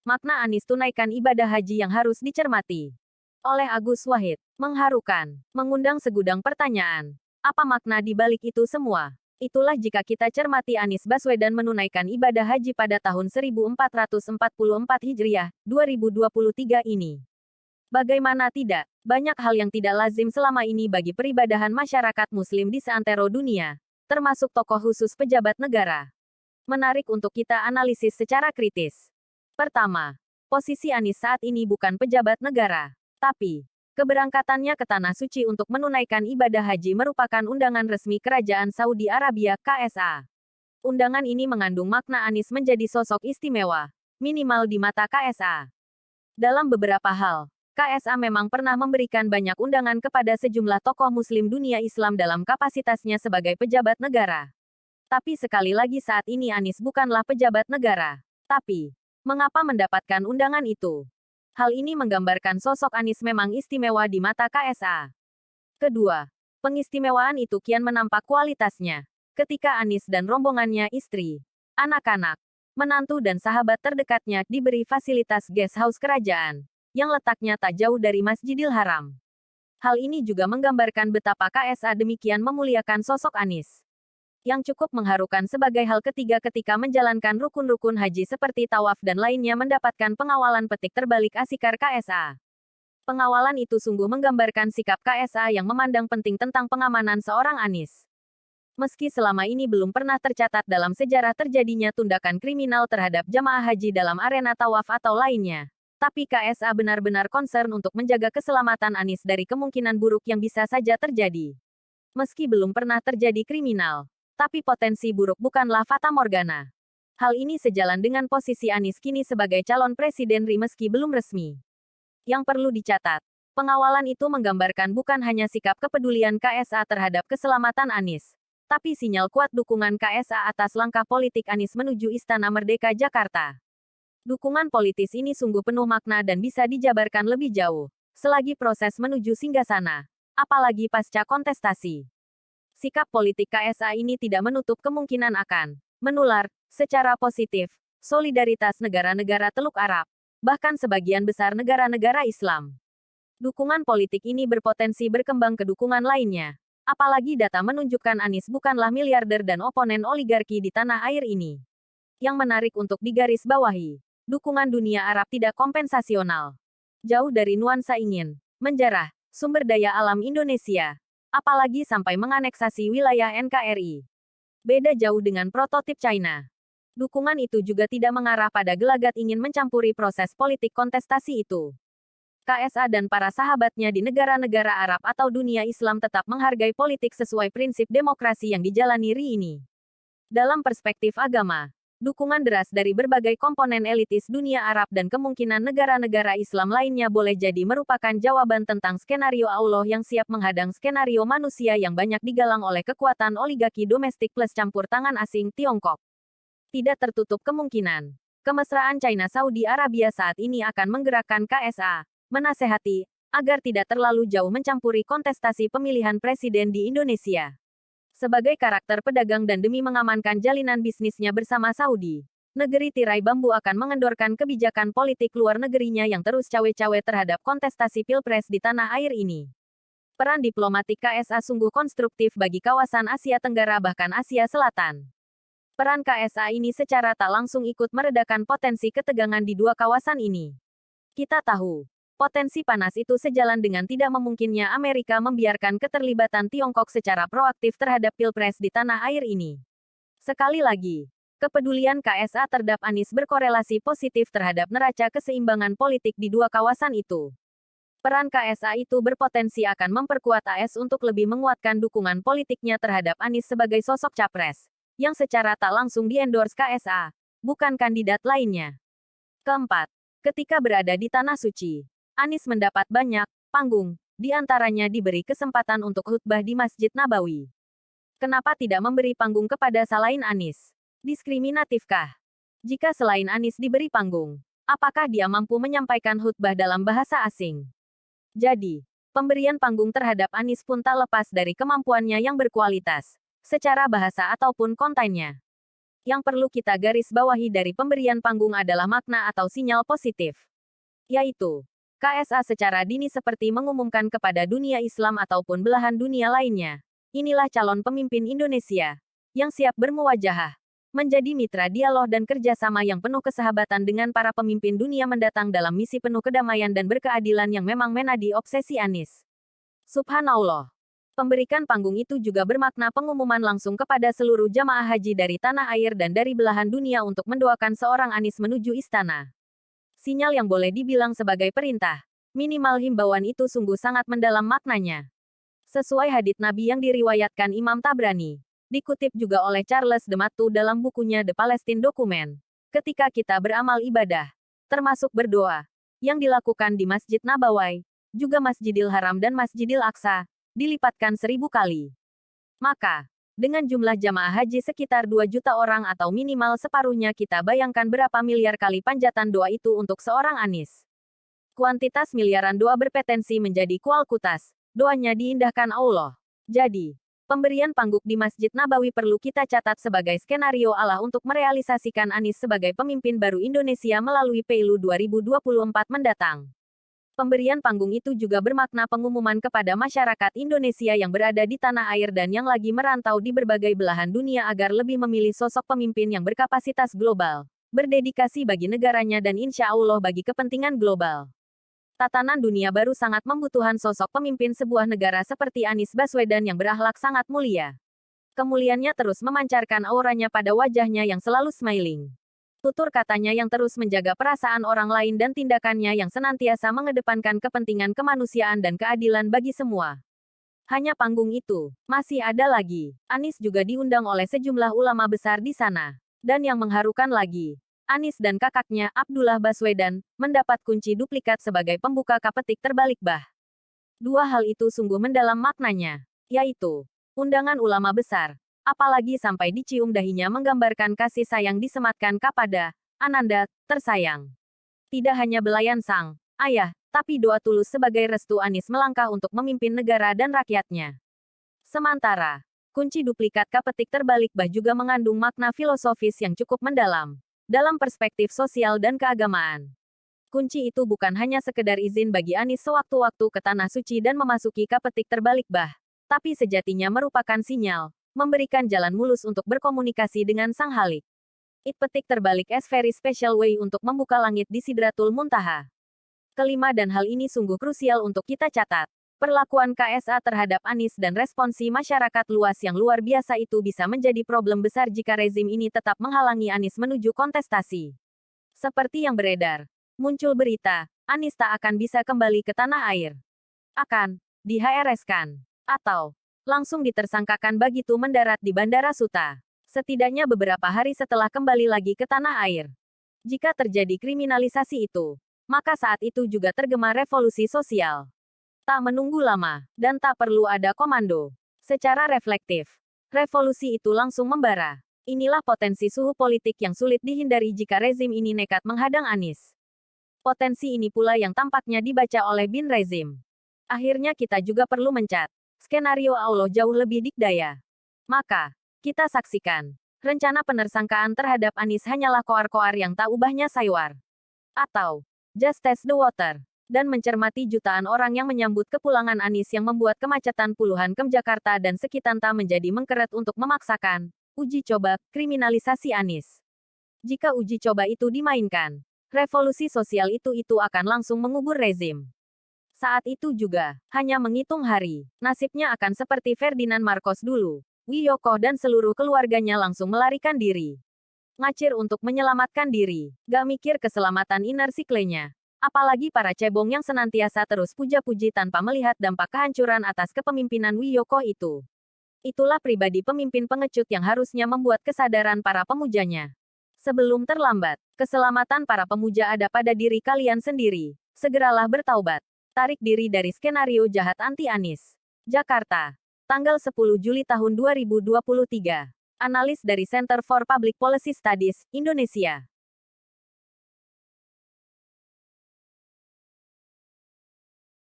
Makna Anies tunaikan ibadah haji yang harus dicermati. Oleh Agus Wahid. Mengharukan. Mengundang segudang pertanyaan. Apa makna di balik itu semua? Itulah jika kita cermati Anies Baswedan menunaikan ibadah haji pada tahun 1444 Hijriah, 2023 ini. Bagaimana tidak? Banyak hal yang tidak lazim selama ini bagi peribadahan masyarakat muslim di seantero dunia, termasuk tokoh khusus pejabat negara. Menarik untuk kita analisis secara kritis. Pertama, posisi Anies saat ini bukan pejabat negara, tapi keberangkatannya ke Tanah Suci untuk menunaikan ibadah haji merupakan undangan resmi Kerajaan Saudi Arabia (KSA). Undangan ini mengandung makna Anies menjadi sosok istimewa, minimal di mata KSA. Dalam beberapa hal, KSA memang pernah memberikan banyak undangan kepada sejumlah tokoh muslim dunia Islam dalam kapasitasnya sebagai pejabat negara. Tapi sekali lagi saat ini Anies bukanlah pejabat negara. Tapi, mengapa mendapatkan undangan itu? Hal ini menggambarkan sosok Anies memang istimewa di mata KSA. Kedua, pengistimewaan itu kian menampak kualitasnya. Ketika Anies dan rombongannya istri, anak-anak, menantu dan sahabat terdekatnya diberi fasilitas guest house kerajaan, yang letaknya tak jauh dari Masjidil Haram. Hal ini juga menggambarkan betapa KSA demikian memuliakan sosok Anies. Yang cukup mengharukan sebagai hal ketiga ketika menjalankan rukun-rukun haji seperti tawaf dan lainnya mendapatkan pengawalan petik terbalik Asikar KSA. Pengawalan itu sungguh menggambarkan sikap KSA yang memandang penting tentang pengamanan seorang Anies. Meski selama ini belum pernah tercatat dalam sejarah terjadinya tindakan kriminal terhadap jamaah haji dalam arena tawaf atau lainnya, tapi KSA benar-benar concern untuk menjaga keselamatan Anies dari kemungkinan buruk yang bisa saja terjadi. Meski belum pernah terjadi kriminal, tapi potensi buruk bukanlah fata morgana. Hal ini sejalan dengan posisi Anies kini sebagai calon presiden RI meski belum resmi. Yang perlu dicatat, pengawalan itu menggambarkan bukan hanya sikap kepedulian KSA terhadap keselamatan Anies, tapi sinyal kuat dukungan KSA atas langkah politik Anies menuju Istana Merdeka Jakarta. Dukungan politis ini sungguh penuh makna dan bisa dijabarkan lebih jauh, selagi proses menuju singgasana, apalagi pasca kontestasi. Sikap politik KSA ini tidak menutup kemungkinan akan menular, secara positif, solidaritas negara-negara Teluk Arab, bahkan sebagian besar negara-negara Islam. Dukungan politik ini berpotensi berkembang ke dukungan lainnya, apalagi data menunjukkan Anies bukanlah miliarder dan oponen oligarki di tanah air ini. Yang menarik untuk digarisbawahi, dukungan dunia Arab tidak kompensasional. Jauh dari nuansa ingin menjarah sumber daya alam Indonesia, apalagi sampai menganeksasi wilayah NKRI. Beda jauh dengan prototip China. Dukungan itu juga tidak mengarah pada gelagat ingin mencampuri proses politik kontestasi itu. KSA dan para sahabatnya di negara-negara Arab atau dunia Islam tetap menghargai politik sesuai prinsip demokrasi yang dijalani RI ini. Dalam perspektif agama, dukungan deras dari berbagai komponen elitis dunia Arab dan kemungkinan negara-negara Islam lainnya boleh jadi merupakan jawaban tentang skenario Allah yang siap menghadang skenario manusia yang banyak digalang oleh kekuatan oligarki domestik plus campur tangan asing Tiongkok. Tidak tertutup kemungkinan, kemesraan China-Saudi Arabia saat ini akan menggerakkan KSA, menasehati, agar tidak terlalu jauh mencampuri kontestasi pemilihan presiden di Indonesia. Sebagai karakter pedagang dan demi mengamankan jalinan bisnisnya bersama Saudi, negeri tirai bambu akan mengendorkan kebijakan politik luar negerinya yang terus cawe-cawe terhadap kontestasi pilpres di tanah air ini. Peran diplomatik KSA sungguh konstruktif bagi kawasan Asia Tenggara bahkan Asia Selatan. Peran KSA ini secara tak langsung ikut meredakan potensi ketegangan di dua kawasan ini. Kita tahu, potensi panas itu sejalan dengan tidak memungkinnya Amerika membiarkan keterlibatan Tiongkok secara proaktif terhadap pilpres di tanah air ini. Sekali lagi, kepedulian KSA terhadap Anies berkorelasi positif terhadap neraca keseimbangan politik di dua kawasan itu. Peran KSA itu berpotensi akan memperkuat AS untuk lebih menguatkan dukungan politiknya terhadap Anies sebagai sosok capres, yang secara tak langsung di-endorse KSA, bukan kandidat lainnya. Keempat, ketika berada di Tanah Suci, Anies mendapat banyak panggung, di antaranya diberi kesempatan untuk khutbah di Masjid Nabawi. Kenapa tidak memberi panggung kepada selain Anies? Diskriminatifkah? Jika selain Anies diberi panggung, apakah dia mampu menyampaikan khutbah dalam bahasa asing? Jadi, pemberian panggung terhadap Anies pun tak lepas dari kemampuannya yang berkualitas, secara bahasa ataupun kontennya. Yang perlu kita garis bawahi dari pemberian panggung adalah makna atau sinyal positif. Yaitu, KSA secara dini seperti mengumumkan kepada dunia Islam ataupun belahan dunia lainnya. Inilah calon pemimpin Indonesia yang siap bermuwajahah, menjadi mitra dialog dan kerjasama yang penuh kesahabatan dengan para pemimpin dunia mendatang dalam misi penuh kedamaian dan berkeadilan yang memang menjadi obsesi Anies. Subhanallah. Pemberikan panggung itu juga bermakna pengumuman langsung kepada seluruh jamaah haji dari tanah air dan dari belahan dunia untuk mendoakan seorang Anies menuju istana. Sinyal yang boleh dibilang sebagai perintah. Minimal himbauan itu sungguh sangat mendalam maknanya. Sesuai hadits Nabi yang diriwayatkan Imam Tabrani. Dikutip juga oleh Charles de Mathew dalam bukunya The Palestine Document. Ketika kita beramal ibadah, termasuk berdoa, yang dilakukan di Masjid Nabawi, juga Masjidil Haram dan Masjidil Aqsa, dilipatkan 1000 kali. Maka, dengan jumlah jamaah haji sekitar 2 juta orang atau minimal separuhnya kita bayangkan berapa miliar kali panjatan doa itu untuk seorang Anies. Kuantitas miliaran doa berpotensi menjadi kualitas, doanya diindahkan Allah. Jadi, pemberian panggung di Masjid Nabawi perlu kita catat sebagai skenario Allah untuk merealisasikan Anies sebagai pemimpin baru Indonesia melalui Pemilu 2024 mendatang. Pemberian panggung itu juga bermakna pengumuman kepada masyarakat Indonesia yang berada di tanah air dan yang lagi merantau di berbagai belahan dunia agar lebih memilih sosok pemimpin yang berkapasitas global, berdedikasi bagi negaranya dan insya Allah bagi kepentingan global. Tatanan dunia baru sangat membutuhkan sosok pemimpin sebuah negara seperti Anies Baswedan yang berakhlak sangat mulia. Kemuliaannya terus memancarkan auranya pada wajahnya yang selalu smiling. Tutur katanya yang terus menjaga perasaan orang lain dan tindakannya yang senantiasa mengedepankan kepentingan kemanusiaan dan keadilan bagi semua. Hanya panggung itu, masih ada lagi. Anies juga diundang oleh sejumlah ulama besar di sana. Dan yang mengharukan lagi, Anies dan kakaknya, Abdullah Baswedan, mendapat kunci duplikat sebagai pembuka kapetik terbalik bah. Dua hal itu sungguh mendalam maknanya, yaitu, undangan ulama besar. Apalagi sampai dicium dahinya menggambarkan kasih sayang disematkan kepada Ananda, tersayang. Tidak hanya belayan sang ayah, tapi doa tulus sebagai restu Anies melangkah untuk memimpin negara dan rakyatnya. Sementara, kunci duplikat kapetik terbalik bah juga mengandung makna filosofis yang cukup mendalam. Dalam perspektif sosial dan keagamaan. Kunci itu bukan hanya sekedar izin bagi Anies sewaktu-waktu ke Tanah Suci dan memasuki kapetik terbalik bah, tapi sejatinya merupakan sinyal, memberikan jalan mulus untuk berkomunikasi dengan Sang Halik. It petik terbalik as very special way untuk membuka langit di Sidratul Muntaha. Kelima dan hal ini sungguh krusial untuk kita catat. Perlakuan KSA terhadap Anies dan responsi masyarakat luas yang luar biasa itu bisa menjadi problem besar jika rezim ini tetap menghalangi Anies menuju kontestasi. Seperti yang beredar, muncul berita, Anies tak akan bisa kembali ke tanah air. Akan di-HRS-kan, atau langsung ditersangkakan begitu mendarat di Bandara Suta. Setidaknya beberapa hari setelah kembali lagi ke tanah air. Jika terjadi kriminalisasi itu, maka saat itu juga tergema revolusi sosial. Tak menunggu lama, dan tak perlu ada komando. Secara reflektif, revolusi itu langsung membara. Inilah potensi suhu politik yang sulit dihindari jika rezim ini nekat menghadang Anies. Potensi ini pula yang tampaknya dibaca oleh bin rezim. Akhirnya kita juga perlu mencat skenario Allah jauh lebih dikdaya. Maka, kita saksikan. Rencana penersangkaan terhadap Anies hanyalah koar-koar yang tak ubahnya saywar. Atau, just test the water. Dan mencermati jutaan orang yang menyambut kepulangan Anies yang membuat kemacetan puluhan kem Jakarta dan sekitarnya menjadi mengkeret untuk memaksakan uji coba kriminalisasi Anies. Jika uji coba itu dimainkan, revolusi sosial itu akan langsung mengubur rezim. Saat itu juga, hanya menghitung hari, nasibnya akan seperti Ferdinand Marcos dulu. Wiyoko dan seluruh keluarganya langsung melarikan diri. Ngacir untuk menyelamatkan diri, gak mikir keselamatan inner circle-nya. Apalagi para cebong yang senantiasa terus puja-puji tanpa melihat dampak kehancuran atas kepemimpinan Wiyoko itu. Itulah pribadi pemimpin pengecut yang harusnya membuat kesadaran para pemujanya. Sebelum terlambat, keselamatan para pemuja ada pada diri kalian sendiri. Segeralah bertaubat. Tarik diri dari skenario jahat anti-Anies. Jakarta. Tanggal 10 Juli tahun 2023. Analis dari Center for Public Policy Studies, Indonesia.